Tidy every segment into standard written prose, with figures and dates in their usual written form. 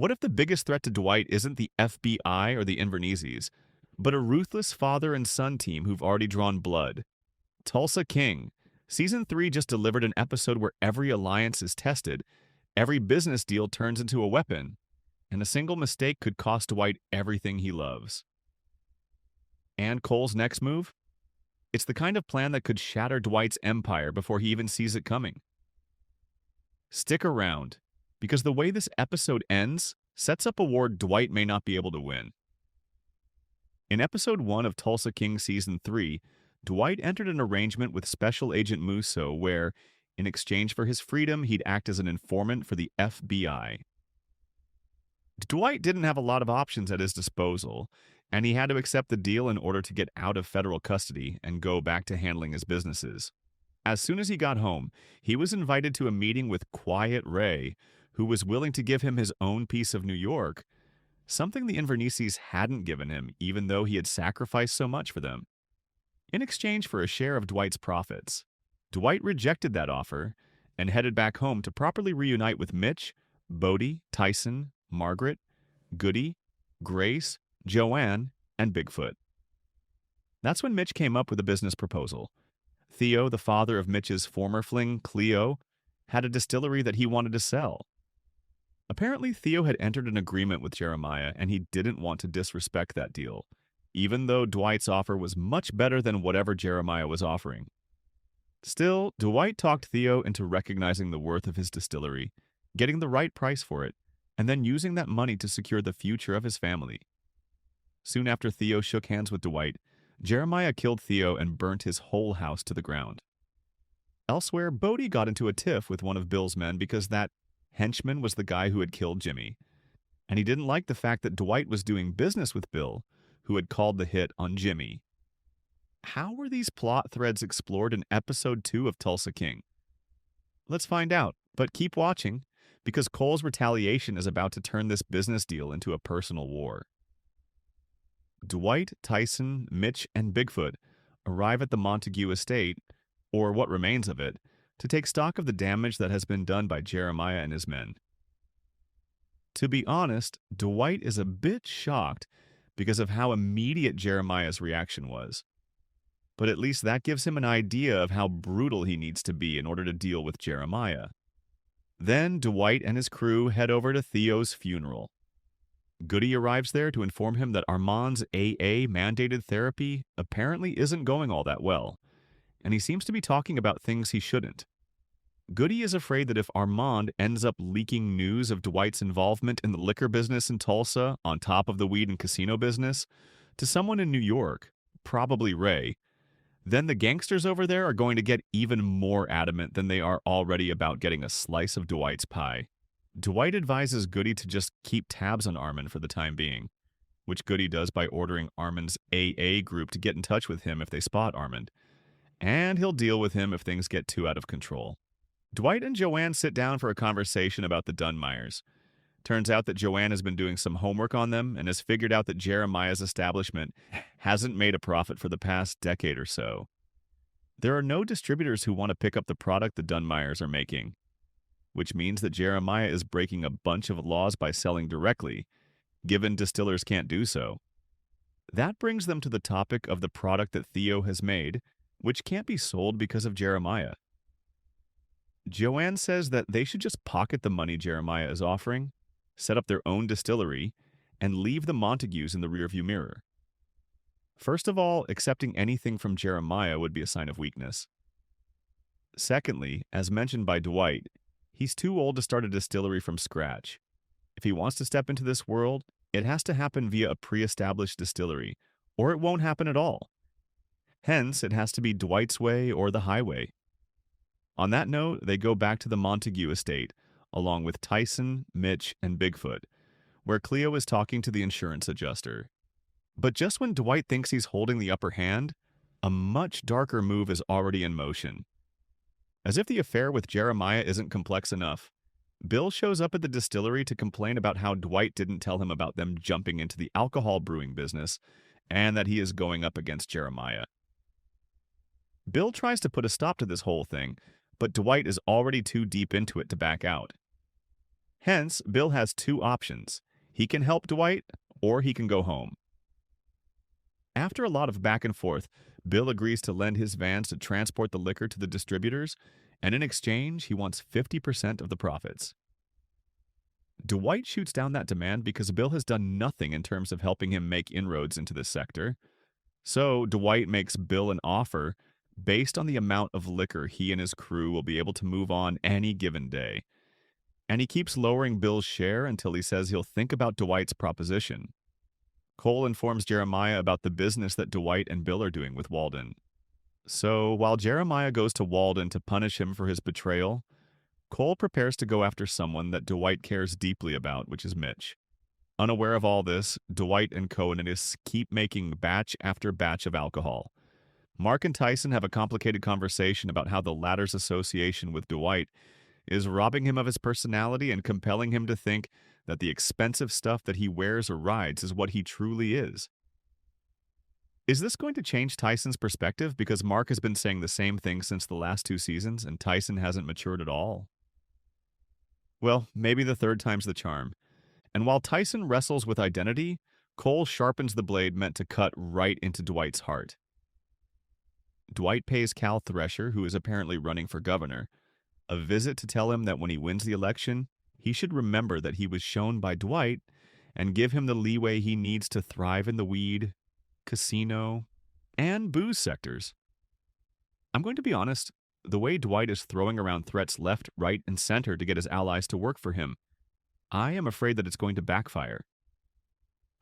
What if the biggest threat to Dwight isn't the FBI or the Inverneses, but a ruthless father and son team who've already drawn blood? Tulsa King. Season 3 just delivered an episode where every alliance is tested, every business deal turns into a weapon, and a single mistake could cost Dwight everything he loves. And Cole's next move? It's the kind of plan that could shatter Dwight's empire before he even sees it coming. Stick around, because the way this episode ends sets up a war Dwight may not be able to win. In episode 1 of Tulsa King Season 3, Dwight entered an arrangement with Special Agent Musso where, in exchange for his freedom, he'd act as an informant for the FBI. Dwight didn't have a lot of options at his disposal, and he had to accept the deal in order to get out of federal custody and go back to handling his businesses. As soon as he got home, he was invited to a meeting with Quiet Ray, who was willing to give him his own piece of New York, something the Inverneses hadn't given him, even though he had sacrificed so much for them. In exchange for a share of Dwight's profits, Dwight rejected that offer and headed back home to properly reunite with Mitch, Bodie, Tyson, Margaret, Goody, Grace, Joanne, and Bigfoot. That's when Mitch came up with a business proposal. Theo, the father of Mitch's former fling, Cleo, had a distillery that he wanted to sell. Apparently, Theo had entered an agreement with Jeremiah, and he didn't want to disrespect that deal, even though Dwight's offer was much better than whatever Jeremiah was offering. Still, Dwight talked Theo into recognizing the worth of his distillery, getting the right price for it, and then using that money to secure the future of his family. Soon after Theo shook hands with Dwight, Jeremiah killed Theo and burnt his whole house to the ground. Elsewhere, Bodie got into a tiff with one of Bill's men because that henchman was the guy who had killed Jimmy, and he didn't like the fact that Dwight was doing business with Bill, who had called the hit on Jimmy. How were these plot threads explored in episode 2 of Tulsa King? Let's find out, but keep watching, because Cole's retaliation is about to turn this business deal into a personal war. Dwight, Tyson, Mitch, and Bigfoot arrive at the Montague estate, or what remains of it, to take stock of the damage that has been done by Jeremiah and his men. To be honest, Dwight is a bit shocked because of how immediate Jeremiah's reaction was. But at least that gives him an idea of how brutal he needs to be in order to deal with Jeremiah. Then Dwight and his crew head over to Theo's funeral. Goody arrives there to inform him that Armand's AA-mandated therapy apparently isn't going all that well, and he seems to be talking about things he shouldn't. Goody is afraid that if Armand ends up leaking news of Dwight's involvement in the liquor business in Tulsa on top of the weed and casino business to someone in New York, probably Ray, then the gangsters over there are going to get even more adamant than they are already about getting a slice of Dwight's pie. Dwight advises Goody to just keep tabs on Armand for the time being, which Goody does by ordering Armand's AA group to get in touch with him if they spot Armand, and he'll deal with him if things get too out of control. Dwight and Joanne sit down for a conversation about the Dunmeyers. Turns out that Joanne has been doing some homework on them and has figured out that Jeremiah's establishment hasn't made a profit for the past decade or so. There are no distributors who want to pick up the product the Dunmeyers are making, which means that Jeremiah is breaking a bunch of laws by selling directly, given distillers can't do so. That brings them to the topic of the product that Theo has made, which can't be sold because of Jeremiah. Joanne says that they should just pocket the money Jeremiah is offering, set up their own distillery, and leave the Montagues in the rearview mirror. First of all, accepting anything from Jeremiah would be a sign of weakness. Secondly, as mentioned by Dwight, he's too old to start a distillery from scratch. If he wants to step into this world, it has to happen via a pre-established distillery, or it won't happen at all. Hence, it has to be Dwight's way or the highway. On that note, they go back to the Montague estate, along with Tyson, Mitch, and Bigfoot, where Cleo is talking to the insurance adjuster. But just when Dwight thinks he's holding the upper hand, a much darker move is already in motion. As if the affair with Jeremiah isn't complex enough, Bill shows up at the distillery to complain about how Dwight didn't tell him about them jumping into the alcohol brewing business and that he is going up against Jeremiah. Bill tries to put a stop to this whole thing, but Dwight is already too deep into it to back out. Hence, Bill has two options. He can help Dwight, or he can go home. After a lot of back and forth, Bill agrees to lend his vans to transport the liquor to the distributors, and in exchange, he wants 50% of the profits. Dwight shoots down that demand because Bill has done nothing in terms of helping him make inroads into this sector. So, Dwight makes Bill an offer based on the amount of liquor he and his crew will be able to move on any given day. And he keeps lowering Bill's share until he says he'll think about Dwight's proposition. Cole informs Jeremiah about the business that Dwight and Bill are doing with Walden. So, while Jeremiah goes to Walden to punish him for his betrayal, Cole prepares to go after someone that Dwight cares deeply about, which is Mitch. Unaware of all this, Dwight and Coenitus keep making batch after batch of alcohol. Mark and Tyson have a complicated conversation about how the latter's association with Dwight is robbing him of his personality and compelling him to think that the expensive stuff that he wears or rides is what he truly is. Is this going to change Tyson's perspective because Mark has been saying the same thing since the last 2 seasons and Tyson hasn't matured at all? Well, maybe the third time's the charm. And while Tyson wrestles with identity, Cole sharpens the blade meant to cut right into Dwight's heart. Dwight pays Cal Thresher, who is apparently running for governor, a visit to tell him that when he wins the election, he should remember that he was shown by Dwight and give him the leeway he needs to thrive in the weed, casino, and booze sectors. I'm going to be honest, the way Dwight is throwing around threats left, right, and center to get his allies to work for him, I am afraid that it's going to backfire.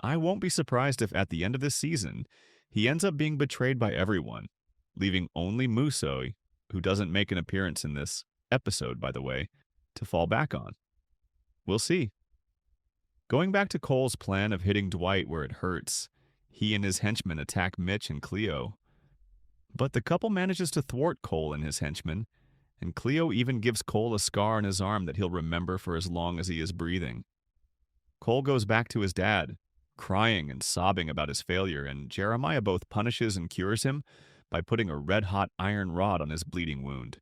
I won't be surprised if at the end of this season, he ends up being betrayed by everyone, leaving only Musso, who doesn't make an appearance in this episode, by the way, to fall back on. We'll see. Going back to Cole's plan of hitting Dwight where it hurts, he and his henchmen attack Mitch and Cleo. But the couple manages to thwart Cole and his henchmen, and Cleo even gives Cole a scar on his arm that he'll remember for as long as he is breathing. Cole goes back to his dad, crying and sobbing about his failure, and Jeremiah both punishes and cures him by putting a red-hot iron rod on his bleeding wound.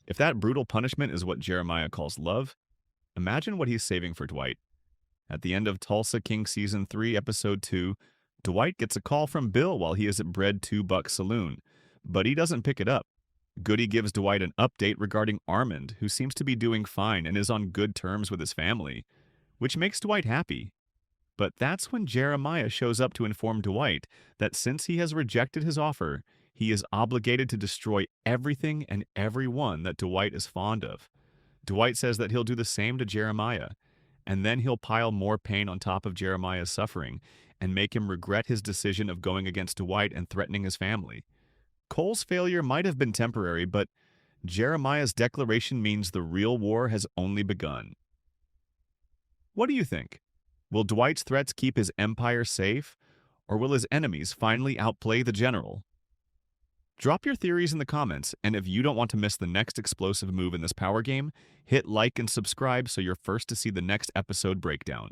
If that brutal punishment is what Jeremiah calls love, imagine what he's saving for Dwight. At the end of Tulsa King Season 3, Episode 2, Dwight gets a call from Bill while he is at Bread 2 Buck Saloon, but he doesn't pick it up. Goody gives Dwight an update regarding Armand, who seems to be doing fine and is on good terms with his family, which makes Dwight happy. But that's when Jeremiah shows up to inform Dwight that since he has rejected his offer, he is obligated to destroy everything and everyone that Dwight is fond of. Dwight says that he'll do the same to Jeremiah, and then he'll pile more pain on top of Jeremiah's suffering and make him regret his decision of going against Dwight and threatening his family. Cole's failure might have been temporary, but Jeremiah's declaration means the real war has only begun. What do you think? Will Dwight's threats keep his empire safe, or will his enemies finally outplay the general? Drop your theories in the comments, and if you don't want to miss the next explosive move in this power game, hit like and subscribe so you're first to see the next episode breakdown.